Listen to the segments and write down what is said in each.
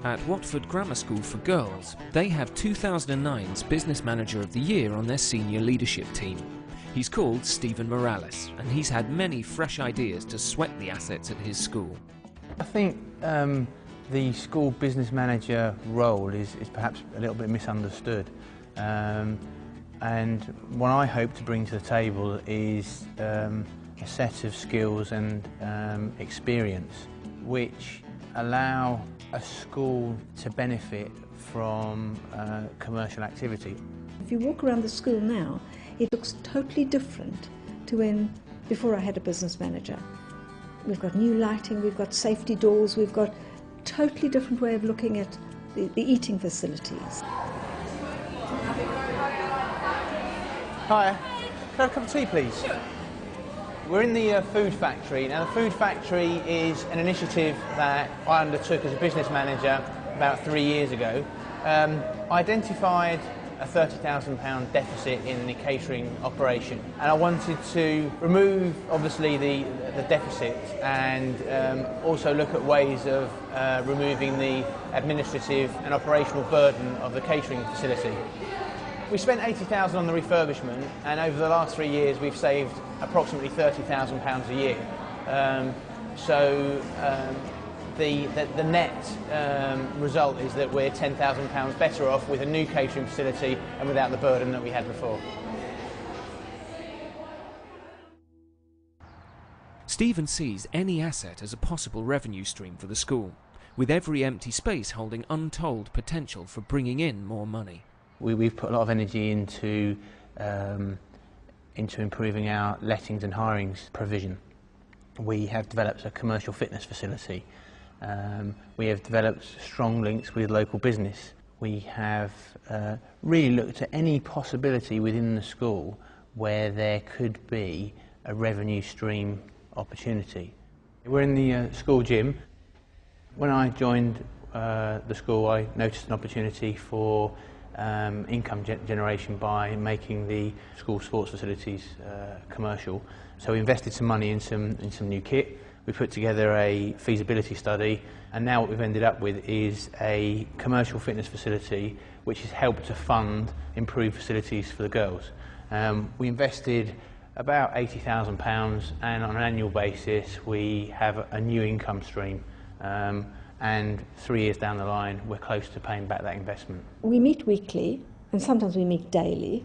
At Watford Grammar School for Girls, they have 2009's Business Manager of the Year on their senior leadership team. He's called Stephen Morales, and he's had many fresh ideas to sweat the assets at his school. I think the school business manager role is perhaps a little bit misunderstood. And what I hope to bring to the table is a set of skills and experience which allow a school to benefit from commercial activity. If you walk around the school now, it looks totally different to when before I had a business manager. We've got new lighting, we've got safety doors, we've got a totally different way of looking at the eating facilities. Hi, can I have a cup of tea please? Sure. We're in the food factory. Now the food factory is an initiative that I undertook as a business manager about 3 years ago. I identified a £30,000 deficit in the catering operation, and I wanted to remove obviously the deficit and also look at ways of removing the administrative and operational burden of the catering facility. We spent £80,000 on the refurbishment, and over the last 3 years we've saved approximately £30,000 a year. The net result is that we're £10,000 better off with a new catering facility and without the burden that we had before. Stephen sees any asset as a possible revenue stream for the school, with every empty space holding untold potential for bringing in more money. We've put a lot of energy into improving our lettings and hirings provision. We have developed a commercial fitness facility. We have developed strong links with local business. We have really looked at any possibility within the school where there could be a revenue stream opportunity. We're in the school gym. When I joined the school, I noticed an opportunity for income generation by making the school sports facilities commercial. So we invested some money in some new kit. We put together a feasibility study, and now what we've ended up with is a commercial fitness facility which has helped to fund improved facilities for the girls. We invested about £80,000, and on an annual basis we have a new income stream. And 3 years down the line, we're close to paying back that investment. We meet weekly, and sometimes we meet daily,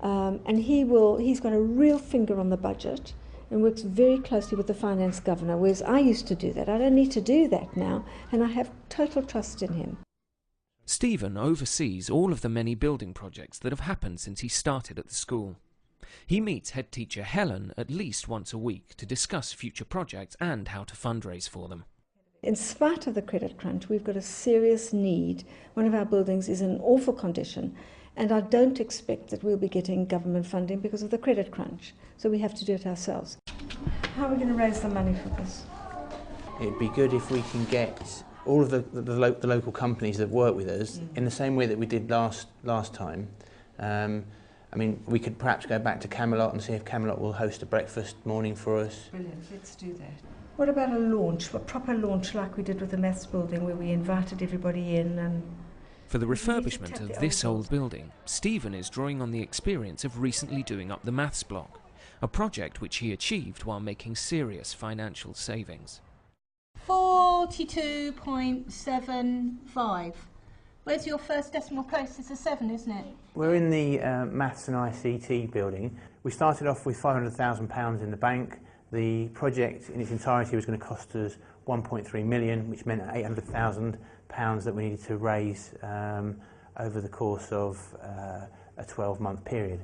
and he's got a real finger on the budget and works very closely with the finance governor, whereas I used to do that. I don't need to do that now, and I have total trust in him. Stephen oversees all of the many building projects that have happened since he started at the school. He meets head teacher Helen at least once a week to discuss future projects and how to fundraise for them. In spite of the credit crunch, we've got a serious need. One of our buildings is in awful condition, and I don't expect that we'll be getting government funding because of the credit crunch. So we have to do it ourselves. How are we going to raise the money for this? It'd be good if we can get all of the local companies that work with us in the same way that we did last time. I mean, we could perhaps go back to Camelot and see if Camelot will host a breakfast morning for us. Brilliant, let's do that. What about a launch, a proper launch like we did with the maths building, where we invited everybody in? And for the refurbishment of this old building, Stephen is drawing on the experience of recently doing up the maths block, a project which he achieved while making serious financial savings. 42.75. Where's your first decimal place? It's a 7, isn't it? We're in the Maths and ICT building. We started off with £500,000 in the bank. The project in its entirety was going to cost us 1.3 million, which meant £800,000 that we needed to raise over the course of a 12-month period.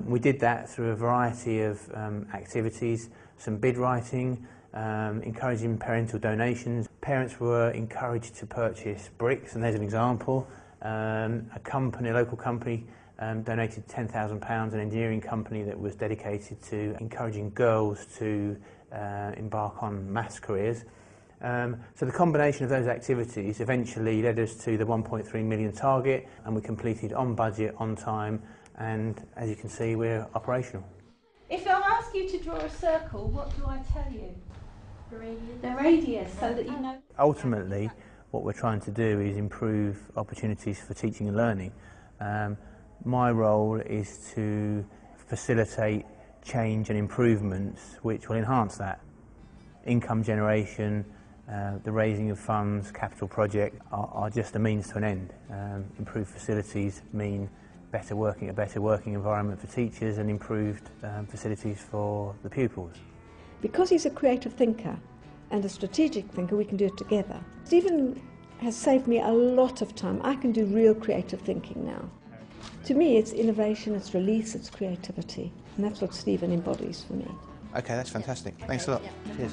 We did that through a variety of activities, some bid writing, encouraging parental donations. Parents were encouraged to purchase bricks, and there's an example. A local company donated £10,000, an engineering company that was dedicated to encouraging girls to embark on maths careers. So the combination of those activities eventually led us to the 1.3 million target, and we completed on budget, on time, and as you can see, we're operational. If I ask you to draw a circle, what do I tell you? The radius, so that you know. Ultimately, what we're trying to do is improve opportunities for teaching and learning. My role is to facilitate change and improvements which will enhance that. Income generation, the raising of funds, capital projects are just a means to an end. Improved facilities mean a better working environment for teachers and improved facilities for the pupils. Because he's a creative thinker and a strategic thinker, we can do it together. Stephen has saved me a lot of time. I can do real creative thinking now. To me, it's innovation, it's release, it's creativity. And that's what Stephen embodies for me. Okay, that's fantastic. Thanks a lot. Cheers.